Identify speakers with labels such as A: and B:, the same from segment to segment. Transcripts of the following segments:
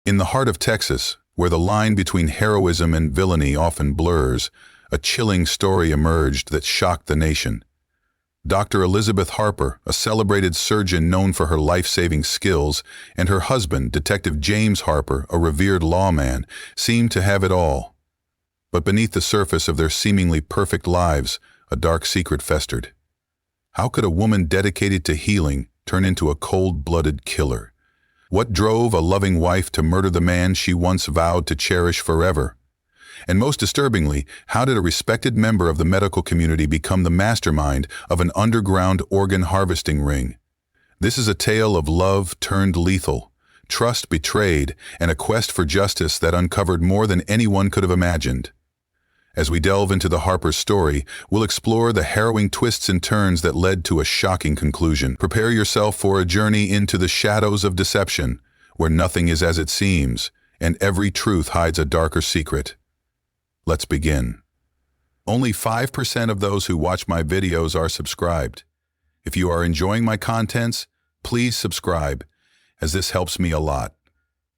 A: In the heart of Texas, where the line between heroism and villainy often blurs, a chilling story emerged that shocked the nation. Dr. Elizabeth Harper, a celebrated surgeon known for her life-saving skills, and her husband, Detective James Harper, a revered lawman, seemed to have it all. But beneath the surface of their seemingly perfect lives, a dark secret festered. How could a woman dedicated to healing turn into a cold-blooded killer? What drove a loving wife to murder the man she once vowed to cherish forever? And most disturbingly, how did a respected member of the medical community become the mastermind of an underground organ harvesting ring? This is a tale of love turned lethal, trust betrayed, and a quest for justice that uncovered more than anyone could have imagined. As we delve into the Harper story, we'll explore the harrowing twists and turns that led to a shocking conclusion. Prepare yourself for a journey into the shadows of deception, where nothing is as it seems, and every truth hides a darker secret. Let's begin. Only 5% of those who watch my videos are subscribed. If you are enjoying my contents, please subscribe, as this helps me a lot.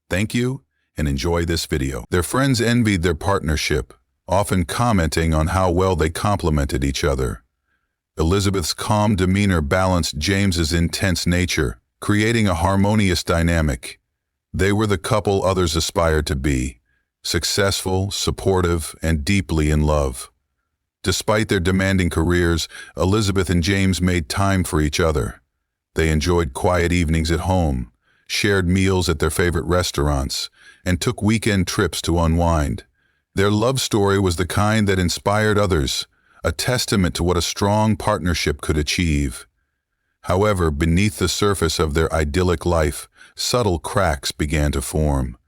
A: Thank you, and enjoy this video. Their friends envied their partnership, often commenting on how well they complemented each other. Elizabeth's calm demeanor balanced James's intense nature, creating a harmonious dynamic. They were the couple others aspired to be, successful, supportive, and deeply in love. Despite their demanding careers, Elizabeth and James made time for each other. They enjoyed quiet evenings at home, shared meals at their favorite restaurants, and took weekend trips to unwind. Their love story was the kind that inspired others, a testament to what a strong partnership could achieve. However, beneath the surface of their idyllic life, subtle cracks began to form.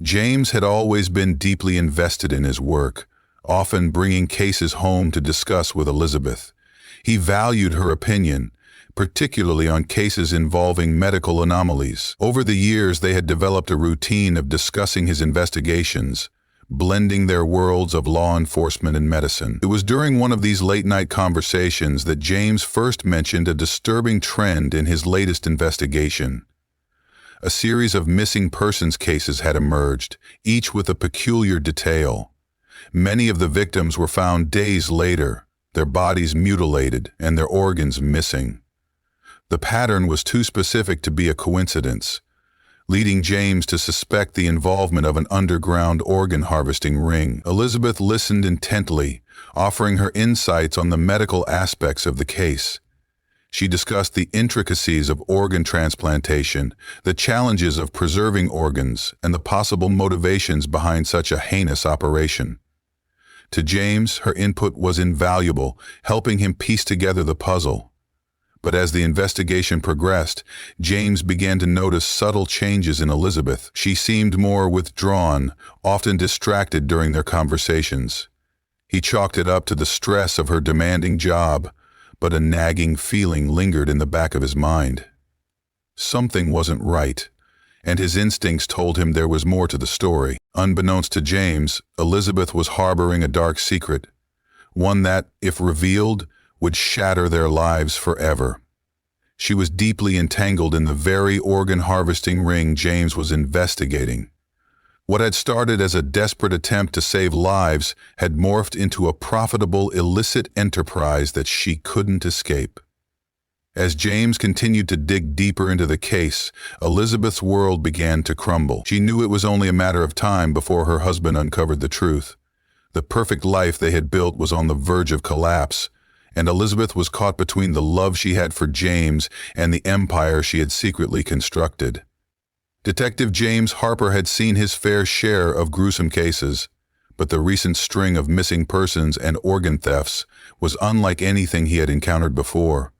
A: James had always been deeply invested in his work, often bringing cases home to discuss with Elizabeth. He valued her opinion, particularly on cases involving medical anomalies. Over the years, they had developed a routine of discussing his investigations, blending their worlds of law enforcement and medicine. It was during one of these late-night conversations that James first mentioned a disturbing trend in his latest investigation. A series of missing persons cases had emerged, each with a peculiar detail. Many of the victims were found days later, their bodies mutilated and their organs missing. The pattern was too specific to be a coincidence, leading James to suspect the involvement of an underground organ harvesting ring. Elizabeth listened intently, offering her insights on the medical aspects of the case. She discussed the intricacies of organ transplantation, the challenges of preserving organs, and the possible motivations behind such a heinous operation. To James, her input was invaluable, helping him piece together the puzzle. But as the investigation progressed, James began to notice subtle changes in Elizabeth. She seemed more withdrawn, often distracted during their conversations. He chalked it up to the stress of her demanding job, but a nagging feeling lingered in the back of his mind. Something wasn't right, and his instincts told him there was more to the story. Unbeknownst to James, Elizabeth was harboring a dark secret, one that, if revealed, would shatter their lives forever. She was deeply entangled in the very organ harvesting ring James was investigating. What had started as a desperate attempt to save lives had morphed into a profitable illicit enterprise that she couldn't escape. As James continued to dig deeper into the case, Elizabeth's world began to crumble. She knew it was only a matter of time before her husband uncovered the truth. The perfect life they had built was on the verge of collapse, and Elizabeth was caught between the love she had for James and the empire she had secretly constructed. Detective James Harper had seen his fair share of gruesome cases, but the recent string of missing persons and organ thefts was unlike anything he had encountered before.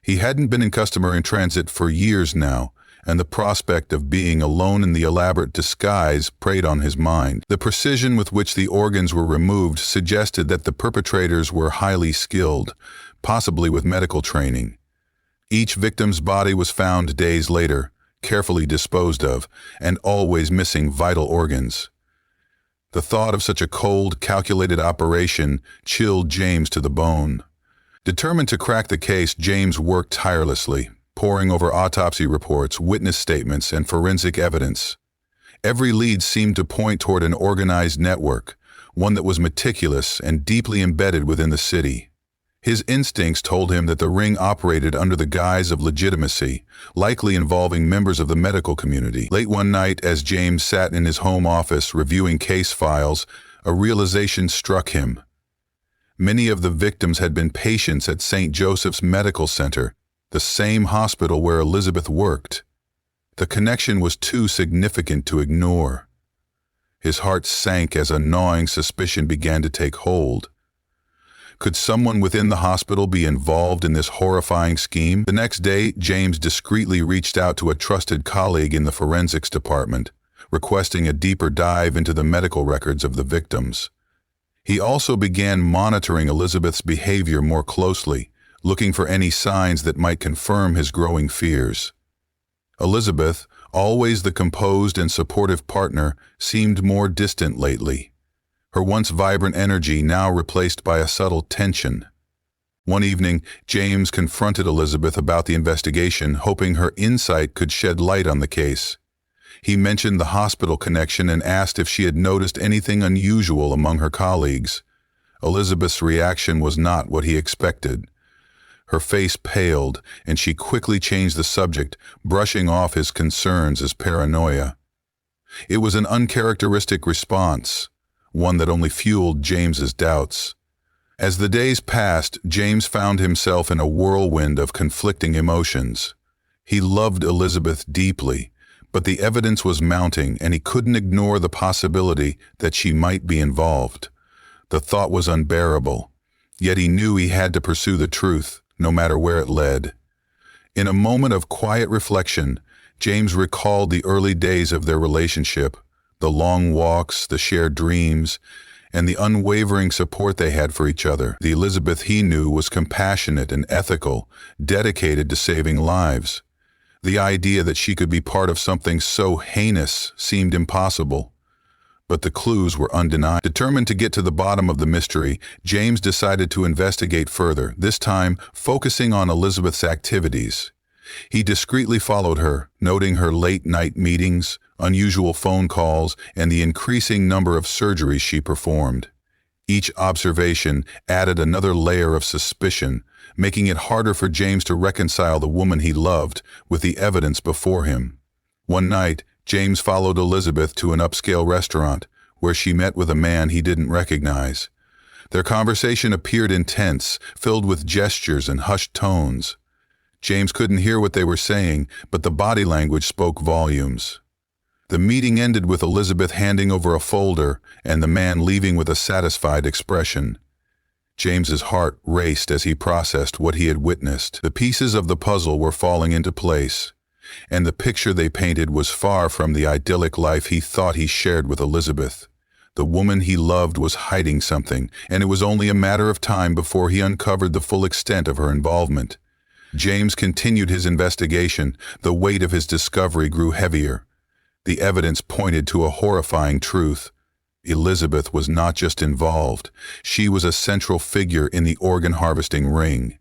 A: He hadn't been in customer-in-transit for years now, and the prospect of being alone in the elaborate disguise preyed on his mind. The precision with which the organs were removed suggested that the perpetrators were highly skilled, possibly with medical training. Each victim's body was found days later, carefully disposed of, and always missing vital organs. The thought of such a cold, calculated operation chilled James to the bone. Determined to crack the case, James worked tirelessly, poring over autopsy reports, witness statements, and forensic evidence. Every lead seemed to point toward an organized network, one that was meticulous and deeply embedded within the city. His instincts told him that the ring operated under the guise of legitimacy, likely involving members of the medical community. Late one night, as James sat in his home office reviewing case files, a realization struck him. Many of the victims had been patients at St. Joseph's Medical Center, the same hospital where Elizabeth worked. The connection was too significant to ignore. His heart sank as a gnawing suspicion began to take hold. Could someone within the hospital be involved in this horrifying scheme? The next day, James discreetly reached out to a trusted colleague in the forensics department, requesting a deeper dive into the medical records of the victims. He also began monitoring Elizabeth's behavior more closely, looking for any signs that might confirm his growing fears. Elizabeth, always the composed and supportive partner, seemed more distant lately, her once vibrant energy now replaced by a subtle tension. One evening, James confronted Elizabeth about the investigation, hoping her insight could shed light on the case. He mentioned the hospital connection and asked if she had noticed anything unusual among her colleagues. Elizabeth's reaction was not what he expected. Her face paled, and she quickly changed the subject, brushing off his concerns as paranoia. It was an uncharacteristic response, one that only fueled James's doubts. As the days passed, James found himself in a whirlwind of conflicting emotions. He loved Elizabeth deeply, but the evidence was mounting, and he couldn't ignore the possibility that she might be involved. The thought was unbearable, yet he knew he had to pursue the truth, no matter where it led. In a moment of quiet reflection, James recalled the early days of their relationship, the long walks, the shared dreams, and the unwavering support they had for each other. The Elizabeth he knew was compassionate and ethical, dedicated to saving lives. The idea that she could be part of something so heinous seemed impossible. But the clues were undeniable. Determined to get to the bottom of the mystery, James decided to investigate further, this time focusing on Elizabeth's activities. He discreetly followed her, noting her late-night meetings, unusual phone calls, and the increasing number of surgeries she performed. Each observation added another layer of suspicion, making it harder for James to reconcile the woman he loved with the evidence before him. One night, James followed Elizabeth to an upscale restaurant, where she met with a man he didn't recognize. Their conversation appeared intense, filled with gestures and hushed tones. James couldn't hear what they were saying, but the body language spoke volumes. The meeting ended with Elizabeth handing over a folder and the man leaving with a satisfied expression. James's heart raced as he processed what he had witnessed. The pieces of the puzzle were falling into place, and the picture they painted was far from the idyllic life he thought he shared with Elizabeth. The woman he loved was hiding something, and it was only a matter of time before he uncovered the full extent of her involvement. James continued his investigation. The weight of his discovery grew heavier. The evidence pointed to a horrifying truth. Elizabeth was not just involved. She was a central figure in the organ harvesting ring.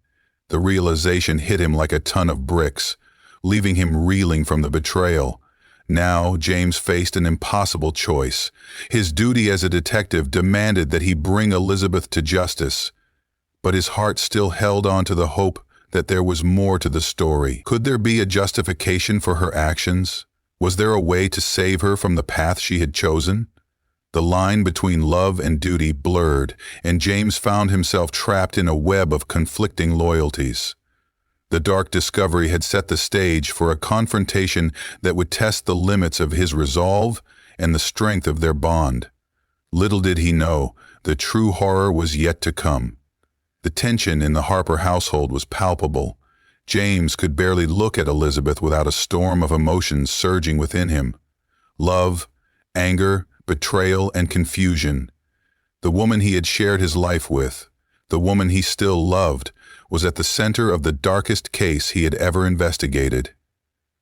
A: The realization hit him like a ton of bricks, leaving him reeling from the betrayal. Now, James faced an impossible choice. His duty as a detective demanded that he bring Elizabeth to justice, but his heart still held on to the hope that there was more to the story. Could there be a justification for her actions? Was there a way to save her from the path she had chosen? The line between love and duty blurred, and James found himself trapped in a web of conflicting loyalties. The dark discovery had set the stage for a confrontation that would test the limits of his resolve and the strength of their bond. Little did he know, the true horror was yet to come. The tension in the Harper household was palpable. James could barely look at Elizabeth without a storm of emotions surging within him. Love, anger, betrayal, and confusion. The woman he had shared his life with, the woman he still loved, was at the center of the darkest case he had ever investigated.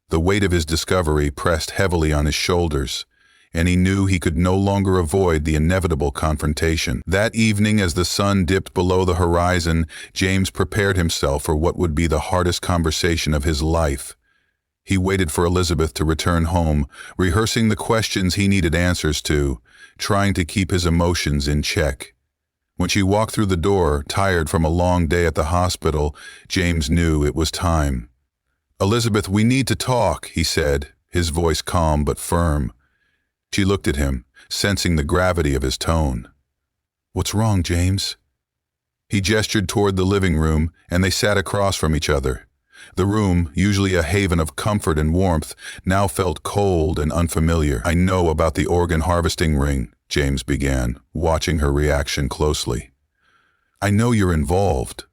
A: The weight of his discovery pressed heavily on his shoulders, and he knew he could no longer avoid the inevitable confrontation. That evening, as the sun dipped below the horizon, James prepared himself for what would be the hardest conversation of his life. He waited for Elizabeth to return home, rehearsing the questions he needed answers to, trying to keep his emotions in check. When she walked through the door, tired from a long day at the hospital, James knew it was time. "Elizabeth, we need to talk," he said, his voice calm but firm. She looked at him, sensing the gravity of his tone. "What's wrong, James?" He gestured toward the living room, and they sat across from each other. The room, usually a haven of comfort and warmth, now felt cold and unfamiliar. "I know about the organ harvesting ring," James began, watching her reaction closely. "I know you're involved."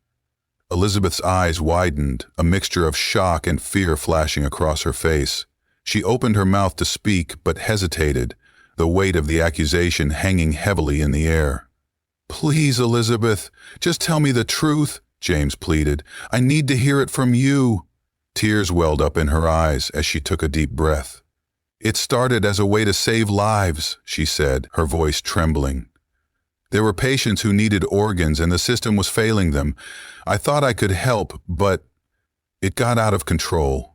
A: Elizabeth's eyes widened, a mixture of shock and fear flashing across her face. She opened her mouth to speak, but hesitated, the weight of the accusation hanging heavily in the air. "Please, Elizabeth, just tell me the truth," James pleaded. "I need to hear it from you." Tears welled up in her eyes as she took a deep breath. "It started as a way to save lives," she said, her voice trembling. "There were patients who needed organs and the system was failing them. I thought I could help, but it got out of control."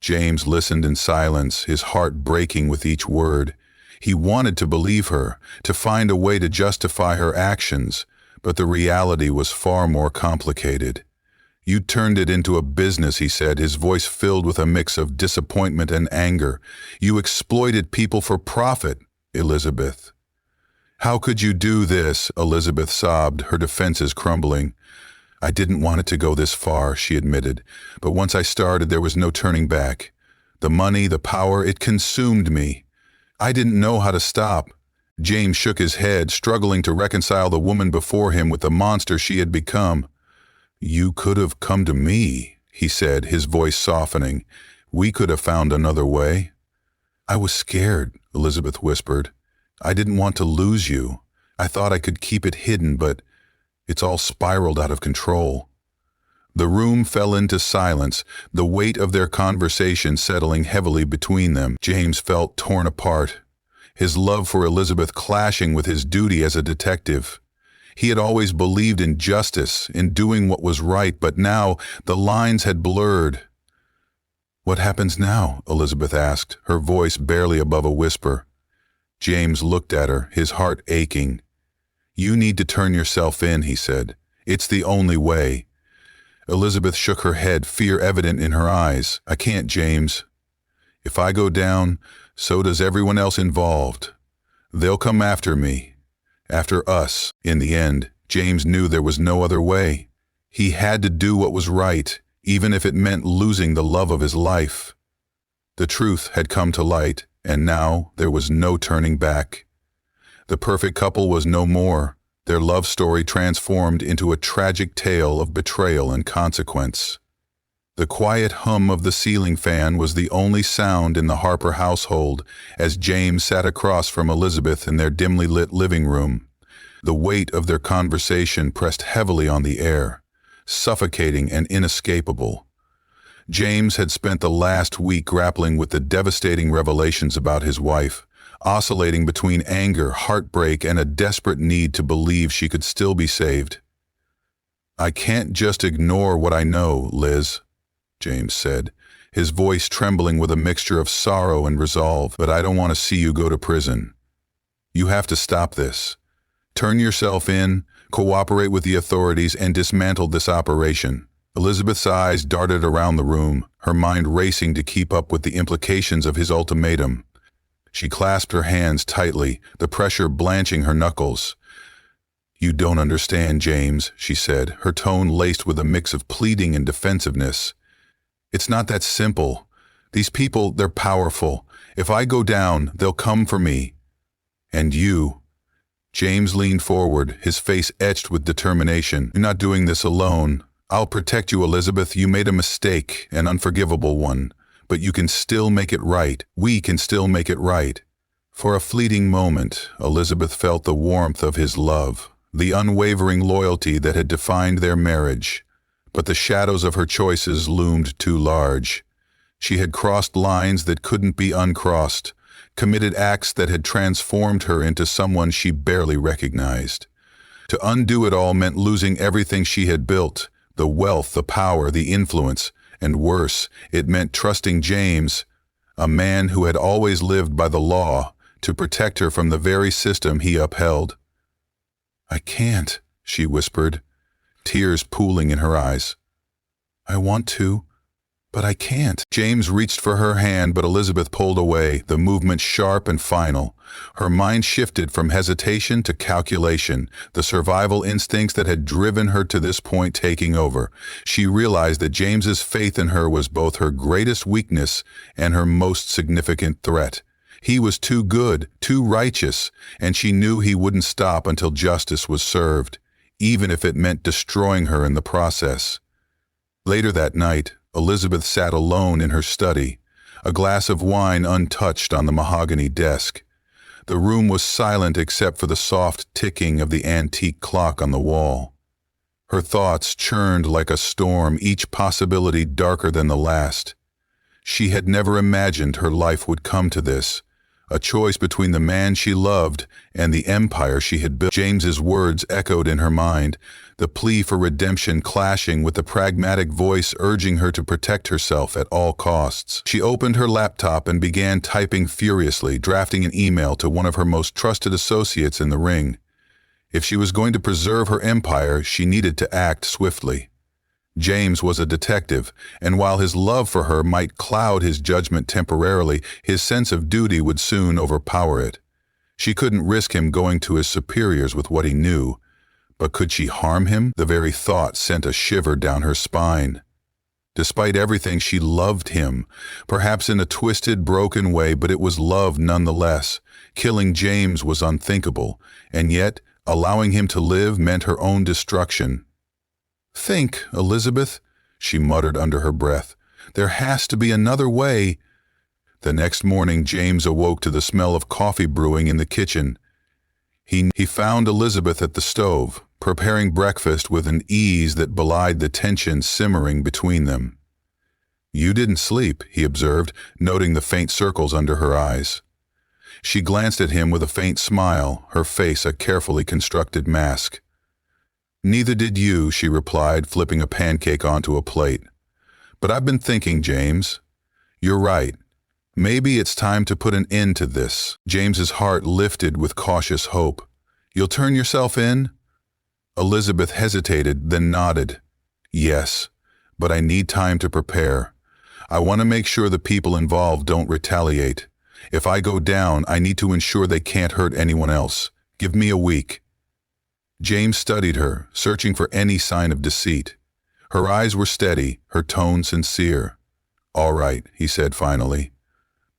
A: James listened in silence, his heart breaking with each word. He wanted to believe her, to find a way to justify her actions, but the reality was far more complicated. "You turned it into a business," he said, his voice filled with a mix of disappointment and anger. "You exploited people for profit, Elizabeth." "How could you do this?" Elizabeth sobbed, her defenses crumbling. "I didn't want it to go this far," she admitted, "but once I started there was no turning back. The money, the power, it consumed me. I didn't know how to stop." James shook his head, struggling to reconcile the woman before him with the monster she had become. "You could have come to me," he said, his voice softening. "We could have found another way." "I was scared," Elizabeth whispered. "I didn't want to lose you. I thought I could keep it hidden, but it's all spiraled out of control." The room fell into silence, the weight of their conversation settling heavily between them. James felt torn apart, his love for Elizabeth clashing with his duty as a detective. He had always believed in justice, in doing what was right, but now the lines had blurred. "What happens now?" Elizabeth asked, her voice barely above a whisper. James looked at her, his heart aching. "You need to turn yourself in," he said. "It's the only way." Elizabeth shook her head, fear evident in her eyes. "I can't, James. If I go down, so does everyone else involved. They'll come after me. After us, in the end." James knew there was no other way. He had to do what was right, even if it meant losing the love of his life. The truth had come to light, and now there was no turning back. The perfect couple was no more, their love story transformed into a tragic tale of betrayal and consequence. The quiet hum of the ceiling fan was the only sound in the Harper household as James sat across from Elizabeth in their dimly lit living room. The weight of their conversation pressed heavily on the air, suffocating and inescapable. James had spent the last week grappling with the devastating revelations about his wife, oscillating between anger, heartbreak, and a desperate need to believe she could still be saved. "I can't just ignore what I know, Liz," James said, his voice trembling with a mixture of sorrow and resolve. "But I don't want to see you go to prison. You have to stop this. Turn yourself in, cooperate with the authorities, and dismantle this operation." Elizabeth's eyes darted around the room, her mind racing to keep up with the implications of his ultimatum. She clasped her hands tightly, the pressure blanching her knuckles. "You don't understand, James," she said, her tone laced with a mix of pleading and defensiveness. "It's not that simple. These people, they're powerful. If I go down, they'll come for me. And you." James leaned forward, his face etched with determination. "You're not doing this alone. I'll protect you, Elizabeth. You made a mistake, an unforgivable one. But you can still make it right. We can still make it right." For a fleeting moment, Elizabeth felt the warmth of his love, the unwavering loyalty that had defined their marriage. But the shadows of her choices loomed too large. She had crossed lines that couldn't be uncrossed, committed acts that had transformed her into someone she barely recognized. To undo it all meant losing everything she had built, the wealth, the power, the influence, And worse, it meant trusting James, a man who had always lived by the law, to protect her from the very system he upheld. "I can't," she whispered, tears pooling in her eyes. "I want to, but I can't." James reached for her hand, but Elizabeth pulled away, the movement sharp and final. Her mind shifted from hesitation to calculation, the survival instincts that had driven her to this point taking over. She realized that James's faith in her was both her greatest weakness and her most significant threat. He was too good, too righteous, and she knew he wouldn't stop until justice was served, even if it meant destroying her in the process. Later that night, Elizabeth sat alone in her study, a glass of wine untouched on the mahogany desk. The room was silent except for the soft ticking of the antique clock on the wall. Her thoughts churned like a storm, each possibility darker than the last. She had never imagined her life would come to this, a choice between the man she loved and the empire she had built. James's words echoed in her mind, the plea for redemption clashing with the pragmatic voice urging her to protect herself at all costs. She opened her laptop and began typing furiously, drafting an email to one of her most trusted associates in the ring. If she was going to preserve her empire, she needed to act swiftly. James was a detective, and while his love for her might cloud his judgment temporarily, his sense of duty would soon overpower it. She couldn't risk him going to his superiors with what he knew, but could she harm him? The very thought sent a shiver down her spine. Despite everything, she loved him, perhaps in a twisted, broken way, but it was love nonetheless. Killing James was unthinkable, and yet allowing him to live meant her own destruction. "Think, Elizabeth," she muttered under her breath. "There has to be another way." The next morning, James awoke to the smell of coffee brewing in the kitchen. He found Elizabeth at the stove, preparing breakfast with an ease that belied the tension simmering between them. "You didn't sleep," he observed, noting the faint circles under her eyes. She glanced at him with a faint smile, her face a carefully constructed mask. "Neither did you," she replied, flipping a pancake onto a plate. "But I've been thinking, James. You're right. Maybe it's time to put an end to this." James's heart lifted with cautious hope. "You'll turn yourself in?" Elizabeth hesitated, then nodded. "Yes, but I need time to prepare. I want to make sure the people involved don't retaliate. If I go down, I need to ensure they can't hurt anyone else. Give me a week." James studied her, searching for any sign of deceit. Her eyes were steady, her tone sincere. "All right," he said finally.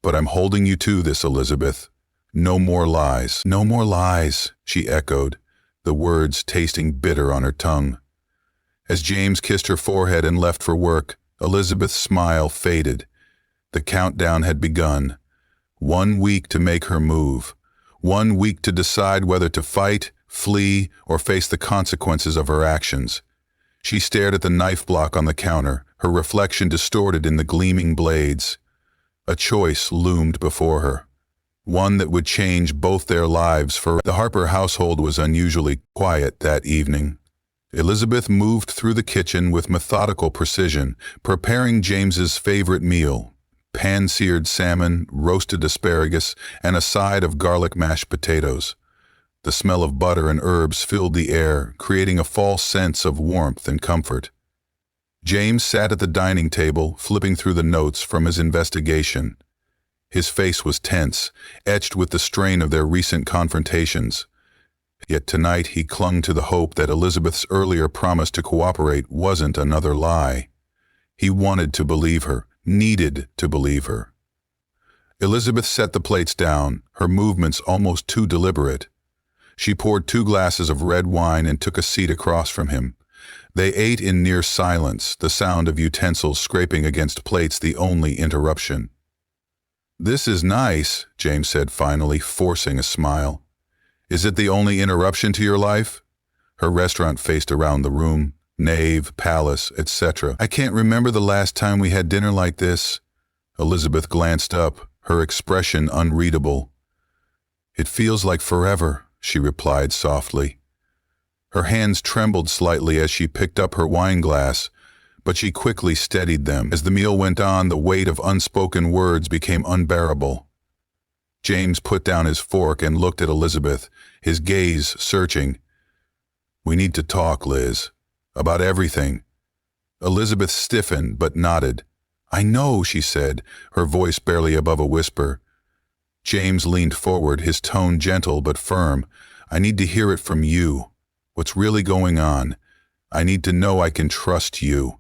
A: "But I'm holding you to this, Elizabeth. No more lies." "No more lies," she echoed, the words tasting bitter on her tongue. As James kissed her forehead and left for work, Elizabeth's smile faded. The countdown had begun. 1 week to make her move. 1 week to decide whether to fight, flee, or face the consequences of her actions. She stared at the knife block on the counter, her reflection distorted in the gleaming blades. A choice loomed before her, one that would change both their lives forever. The Harper household was unusually quiet that evening. Elizabeth moved through the kitchen with methodical precision, preparing James's favorite meal, pan-seared salmon, roasted asparagus, and a side of garlic mashed potatoes. The smell of butter and herbs filled the air, creating a false sense of warmth and comfort. James sat at the dining table, flipping through the notes from his investigation. His face was tense, etched with the strain of their recent confrontations. Yet tonight he clung to the hope that Elizabeth's earlier promise to cooperate wasn't another lie. He wanted to believe her, needed to believe her. Elizabeth set the plates down, her movements almost too deliberate. She poured 2 glasses of red wine and took a seat across from him. They ate in near silence, the sound of utensils scraping against plates the only interruption. "This is nice," James said finally, forcing a smile. "Is it the only interruption to your life?" Her restaurant faced around the room, nave, palace, etc. "I can't remember the last time we had dinner like this." Elizabeth glanced up, her expression unreadable. "It feels like forever," she replied softly. Her hands trembled slightly as she picked up her wine glass, but she quickly steadied them. As the meal went on, the weight of unspoken words became unbearable. James put down his fork and looked at Elizabeth, his gaze searching. "We need to talk, Liz. About everything." Elizabeth stiffened but nodded. "I know," she said, her voice barely above a whisper. James leaned forward, his tone gentle but firm. "I need to hear it from you. What's really going on? I need to know I can trust you."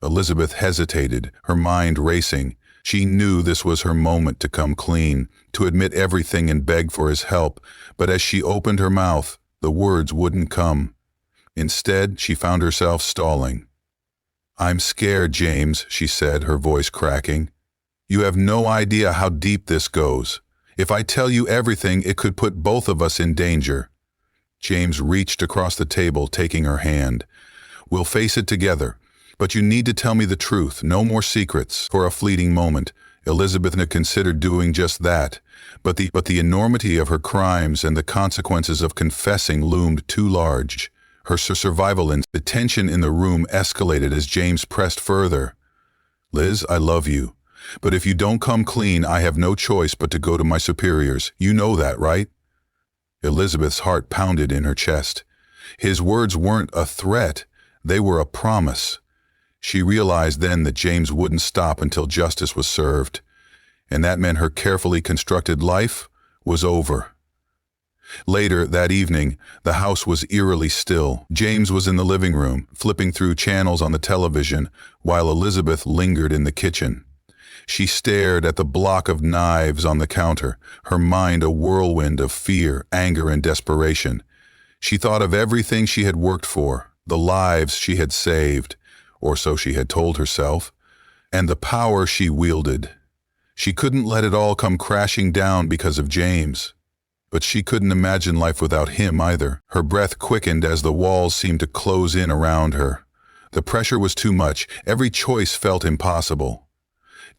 A: Elizabeth hesitated, her mind racing. She knew this was her moment to come clean, to admit everything and beg for his help, but as she opened her mouth, the words wouldn't come. Instead, she found herself stalling. "I'm scared, James," she said, her voice cracking. "You have no idea how deep this goes. If I tell you everything, it could put both of us in danger." James reached across the table, taking her hand. "We'll face it together. But you need to tell me the truth, no more secrets." For a fleeting moment, Elizabeth had considered doing just that, but the enormity of her crimes and the consequences of confessing loomed too large. Her survival and the tension in the room escalated as James pressed further. "Liz, I love you, but if you don't come clean, I have no choice but to go to my superiors. You know that, right?" Elizabeth's heart pounded in her chest. His words weren't a threat, they were a promise. She realized then that James wouldn't stop until justice was served, and that meant her carefully constructed life was over. Later that evening, the house was eerily still. James was in the living room, flipping through channels on the television, while Elizabeth lingered in the kitchen. She stared at the block of knives on the counter, her mind a whirlwind of fear, anger, and desperation. She thought of everything she had worked for, the lives she had saved, or so she had told herself, and the power she wielded. She couldn't let it all come crashing down because of James. But she couldn't imagine life without him either. Her breath quickened as the walls seemed to close in around her. The pressure was too much. Every choice felt impossible.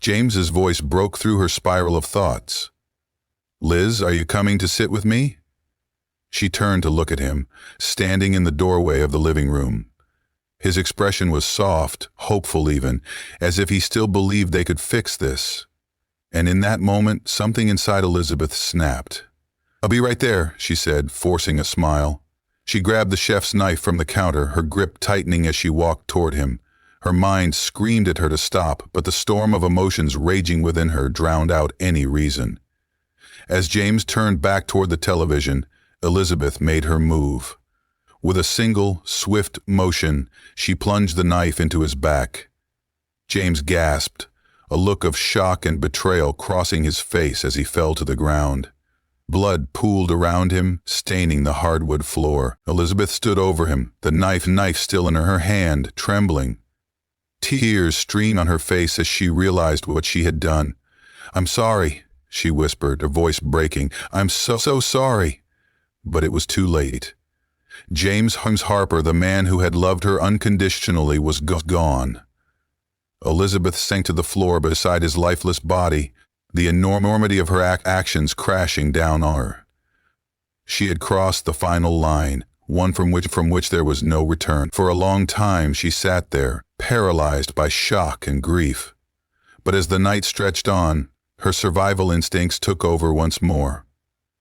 A: James's voice broke through her spiral of thoughts. "Liz, are you coming to sit with me?" She turned to look at him, standing in the doorway of the living room. His expression was soft, hopeful even, as if he still believed they could fix this. And in that moment, something inside Elizabeth snapped. "I'll be right there," she said, forcing a smile. She grabbed the chef's knife from the counter, her grip tightening as she walked toward him. Her mind screamed at her to stop, but the storm of emotions raging within her drowned out any reason. As James turned back toward the television, Elizabeth made her move. With a single, swift motion, she plunged the knife into his back. James gasped, a look of shock and betrayal crossing his face as he fell to the ground. Blood pooled around him, staining the hardwood floor. Elizabeth stood over him, the knife still in her hand, trembling. Tears streamed on her face as she realized what she had done. "I'm sorry," she whispered, her voice breaking. "I'm so sorry." But it was too late. James Harper, the man who had loved her unconditionally, was gone. Elizabeth sank to the floor beside his lifeless body, the enormity of her actions crashing down on her. She had crossed the final line, one from which there was no return. For a long time she sat there, paralyzed by shock and grief. But as the night stretched on, her survival instincts took over once more.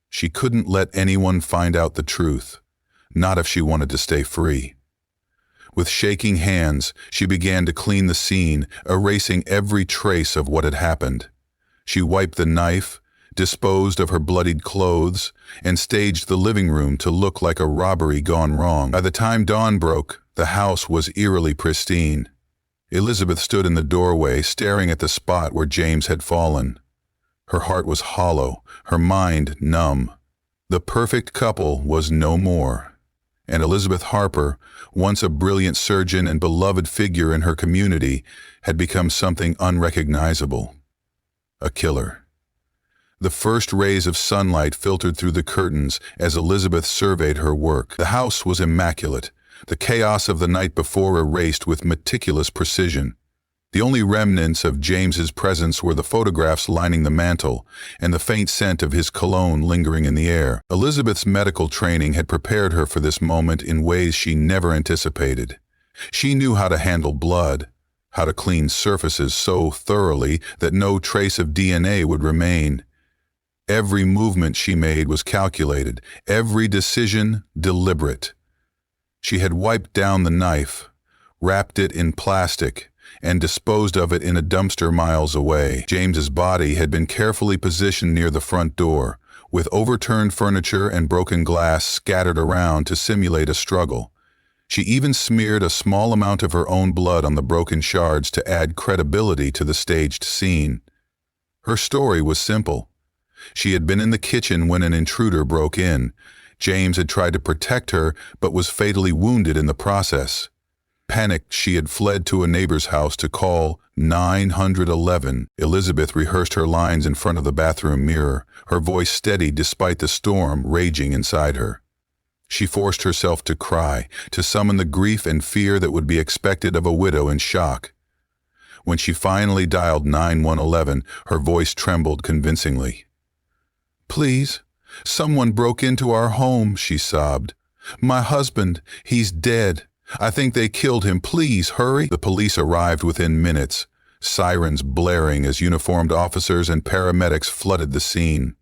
A: She couldn't let anyone find out the truth. Not if she wanted to stay free. With shaking hands, she began to clean the scene, erasing every trace of what had happened. She wiped the knife, disposed of her bloodied clothes, and staged the living room to look like a robbery gone wrong. By the time dawn broke, the house was eerily pristine. Elizabeth stood in the doorway, staring at the spot where James had fallen. Her heart was hollow, her mind numb. The perfect couple was no more. And Elizabeth Harper, once a brilliant surgeon and beloved figure in her community, had become something unrecognizable. A killer. The first rays of sunlight filtered through the curtains as Elizabeth surveyed her work. The house was immaculate, the chaos of the night before erased with meticulous precision. The only remnants of James's presence were the photographs lining the mantel and the faint scent of his cologne lingering in the air. Elizabeth's medical training had prepared her for this moment in ways she never anticipated. She knew how to handle blood, how to clean surfaces so thoroughly that no trace of DNA would remain. Every movement she made was calculated, every decision deliberate. She had wiped down the knife, wrapped it in plastic, and disposed of it in a dumpster miles away. James's body had been carefully positioned near the front door, with overturned furniture and broken glass scattered around to simulate a struggle. She even smeared a small amount of her own blood on the broken shards to add credibility to the staged scene. Her story was simple. She had been in the kitchen when an intruder broke in. James had tried to protect her, but was fatally wounded in the process. Panicked, she had fled to a neighbor's house to call 911. Elizabeth rehearsed her lines in front of the bathroom mirror, her voice steady despite the storm raging inside her. She forced herself to cry, to summon the grief and fear that would be expected of a widow in shock. When she finally dialed 911, her voice trembled convincingly. "Please, someone broke into our home," she sobbed. "My husband, he's dead. I think they killed him. Please, hurry." The police arrived within minutes, sirens blaring as uniformed officers and paramedics flooded the scene.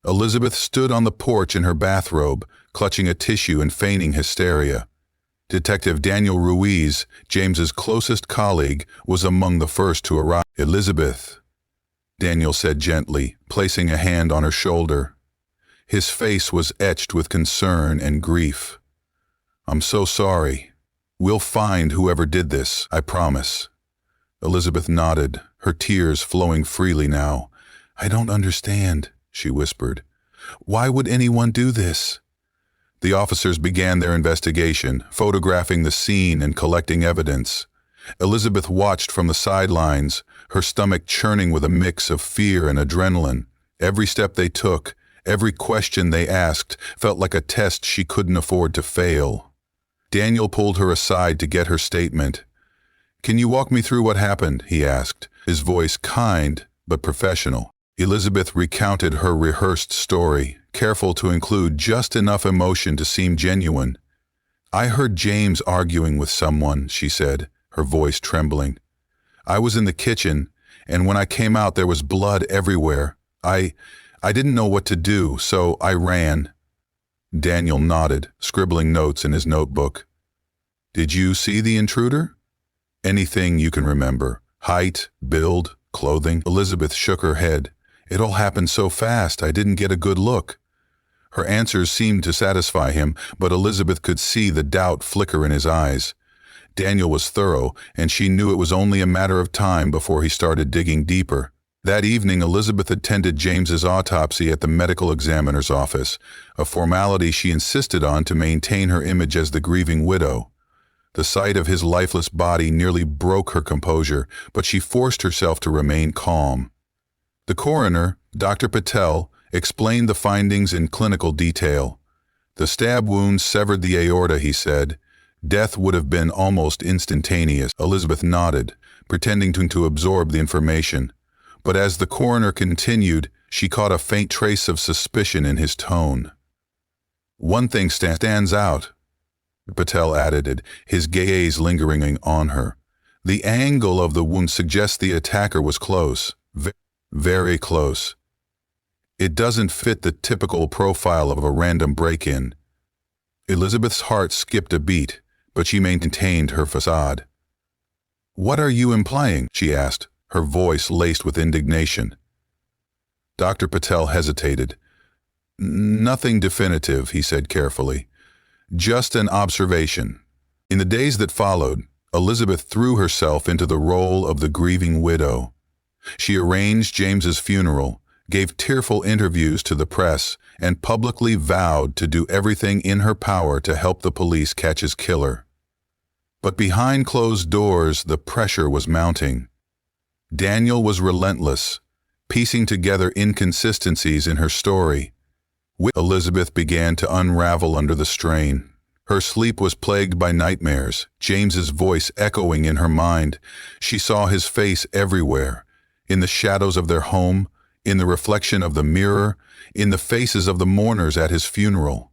A: Elizabeth stood on the porch in her bathrobe, clutching a tissue and feigning hysteria. Detective Daniel Ruiz, James's closest colleague, was among the first to arrive. "Elizabeth," Daniel said gently, placing a hand on her shoulder. His face was etched with concern and grief. "I'm so sorry. We'll find whoever did this, I promise." Elizabeth nodded, her tears flowing freely now. "I don't understand," she whispered. "Why would anyone do this?" The officers began their investigation, photographing the scene and collecting evidence. Elizabeth watched from the sidelines, her stomach churning with a mix of fear and adrenaline. Every step they took, every question they asked, felt like a test she couldn't afford to fail. Daniel pulled her aside to get her statement. "Can you walk me through what happened?" he asked, his voice kind but professional. Elizabeth recounted her rehearsed story, careful to include just enough emotion to seem genuine. "I heard James arguing with someone," she said, her voice trembling. "I was in the kitchen, and when I came out there was blood everywhere. I didn't know what to do, so I ran." Daniel nodded, scribbling notes in his notebook. "Did you see the intruder?" "Anything you can remember. Height, build, clothing." Elizabeth shook her head. "It all happened so fast, I didn't get a good look." Her answers seemed to satisfy him, but Elizabeth could see the doubt flicker in his eyes. Daniel was thorough, and she knew it was only a matter of time before he started digging deeper. That evening, Elizabeth attended James's autopsy at the medical examiner's office, a formality she insisted on to maintain her image as the grieving widow. The sight of his lifeless body nearly broke her composure, but she forced herself to remain calm. The coroner, Dr. Patel, explained the findings in clinical detail. "The stab wounds severed the aorta," he said. "Death would have been almost instantaneous." Elizabeth nodded, pretending to absorb the information. But as the coroner continued, she caught a faint trace of suspicion in his tone. "One thing stands out," Patel added, his gaze lingering on her. "The angle of the wound suggests the attacker was close, very close. It doesn't fit the typical profile of a random break-in." Elizabeth's heart skipped a beat, but she maintained her facade. "What are you implying?" she asked, her voice laced with indignation. Dr. Patel hesitated. "Nothing definitive," he said carefully. "Just an observation." In the days that followed, Elizabeth threw herself into the role of the grieving widow. She arranged James's funeral, gave tearful interviews to the press, and publicly vowed to do everything in her power to help the police catch his killer. But behind closed doors, the pressure was mounting. Daniel was relentless, piecing together inconsistencies in her story. Elizabeth began to unravel under the strain. Her sleep was plagued by nightmares, James's voice echoing in her mind. She saw his face everywhere, in the shadows of their home, in the reflection of the mirror, in the faces of the mourners at his funeral.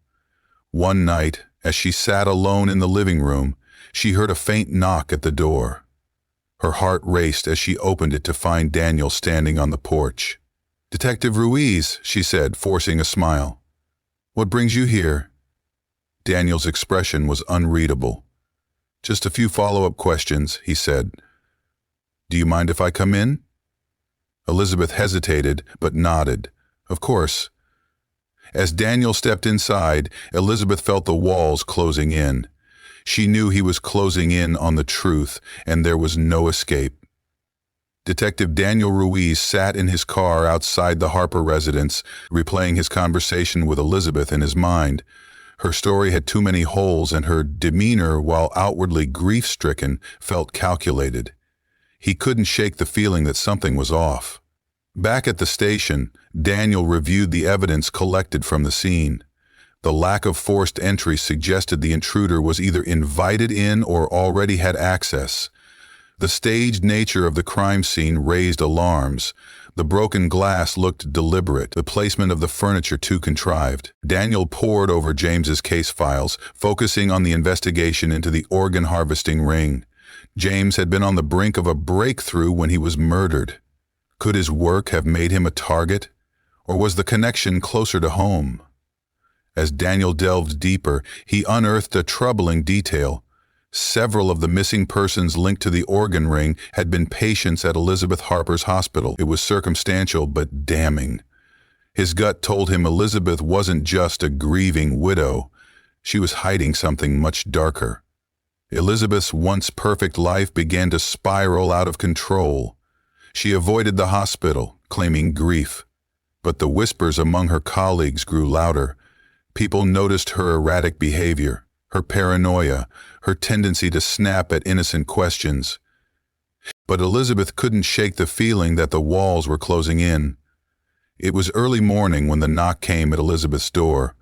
A: One night, as she sat alone in the living room, she heard a faint knock at the door. Her heart raced as she opened it to find Daniel standing on the porch. "Detective Ruiz," she said, forcing a smile. "What brings you here?" Daniel's expression was unreadable. "Just a few follow-up questions," he said. "Do you mind if I come in?" Elizabeth hesitated, but nodded. "Of course." As Daniel stepped inside, Elizabeth felt the walls closing in. She knew he was closing in on the truth, and there was no escape. Detective Daniel Ruiz sat in his car outside the Harper residence, replaying his conversation with Elizabeth in his mind. Her story had too many holes, and her demeanor, while outwardly grief-stricken, felt calculated. He couldn't shake the feeling that something was off. Back at the station, Daniel reviewed the evidence collected from the scene. The lack of forced entry suggested the intruder was either invited in or already had access. The staged nature of the crime scene raised alarms. The broken glass looked deliberate, the placement of the furniture too contrived. Daniel pored over James's case files, focusing on the investigation into the organ harvesting ring. James had been on the brink of a breakthrough when he was murdered. Could his work have made him a target? Or was the connection closer to home? As Daniel delved deeper, he unearthed a troubling detail. Several of the missing persons linked to the organ ring had been patients at Elizabeth Harper's hospital. It was circumstantial but damning. His gut told him Elizabeth wasn't just a grieving widow. She was hiding something much darker. Elizabeth's once perfect life began to spiral out of control. She avoided the hospital, claiming grief. But the whispers among her colleagues grew louder. People noticed her erratic behavior, her paranoia, her tendency to snap at innocent questions. But Elizabeth couldn't shake the feeling that the walls were closing in. It was early morning when the knock came at Elizabeth's door.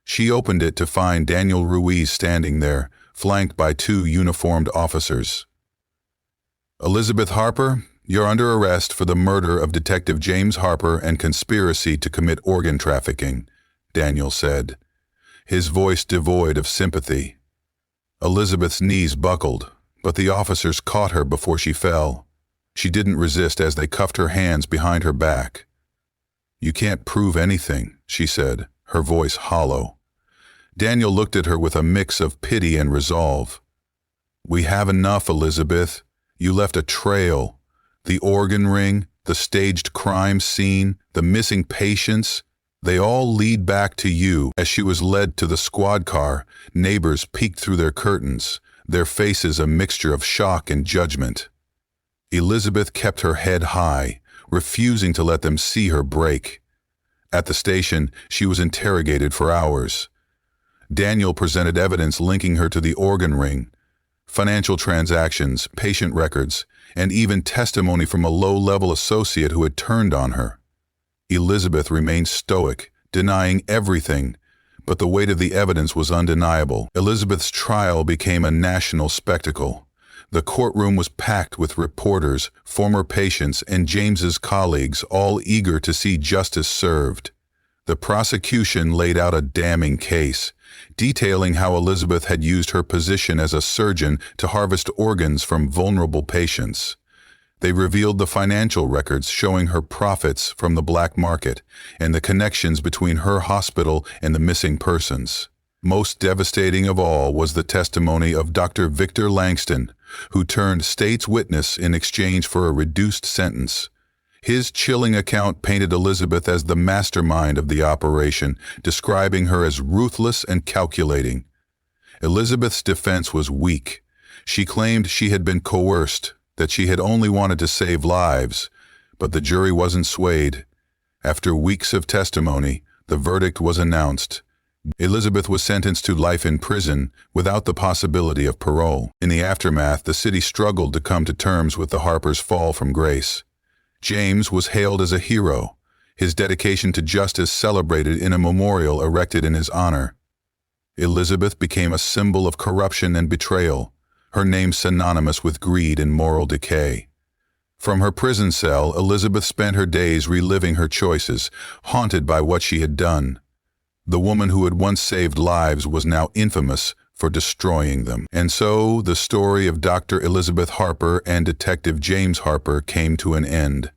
A: She opened it to find Daniel Ruiz standing there, flanked by two uniformed officers. "Elizabeth Harper, you're under arrest for the murder of Detective James Harper and conspiracy to commit organ trafficking," Daniel said, his voice devoid of sympathy. Elizabeth's knees buckled, but the officers caught her before she fell. She didn't resist as they cuffed her hands behind her back. "You can't prove anything," she said, her voice hollow. Daniel looked at her with a mix of pity and resolve. "We have enough, Elizabeth. You left a trail. The organ ring, the staged crime scene, the missing patients, they all lead back to you." As she was led to the squad car, neighbors peeked through their curtains, their faces a mixture of shock and judgment. Elizabeth kept her head high, refusing to let them see her break. At the station, she was interrogated for hours. Daniel presented evidence linking her to the organ ring, financial transactions, patient records, and even testimony from a low-level associate who had turned on her. Elizabeth remained stoic, denying everything, but the weight of the evidence was undeniable. Elizabeth's trial became a national spectacle. The courtroom was packed with reporters, former patients, and James's colleagues, all eager to see justice served. The prosecution laid out a damning case, detailing how Elizabeth had used her position as a surgeon to harvest organs from vulnerable patients. They revealed the financial records showing her profits from the black market and the connections between her hospital and the missing persons. Most devastating of all was the testimony of Dr. Victor Langston, who turned state's witness in exchange for a reduced sentence. His chilling account painted Elizabeth as the mastermind of the operation, describing her as ruthless and calculating. Elizabeth's defense was weak. She claimed she had been coerced, that she had only wanted to save lives, but the jury wasn't swayed. After weeks of testimony, the verdict was announced. Elizabeth was sentenced to life in prison without the possibility of parole. In the aftermath, the city struggled to come to terms with the Harpers' fall from grace. James was hailed as a hero, his dedication to justice celebrated in a memorial erected in his honor. Elizabeth became a symbol of corruption and betrayal, her name synonymous with greed and moral decay. From her prison cell, Elizabeth spent her days reliving her choices, haunted by what she had done. The woman who had once saved lives was now infamous for destroying them. And so the story of Dr. Elizabeth Harper and Detective James Harper came to an end.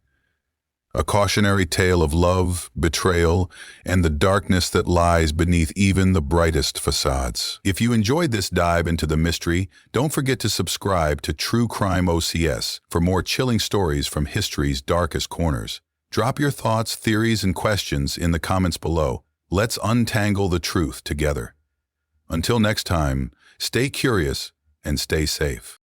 A: A cautionary tale of love, betrayal, and the darkness that lies beneath even the brightest facades. If you enjoyed this dive into the mystery, don't forget to subscribe to True Crime OCS for more chilling stories from history's darkest corners. Drop your thoughts, theories, and questions in the comments below. Let's untangle the truth together. Until next time, stay curious and stay safe.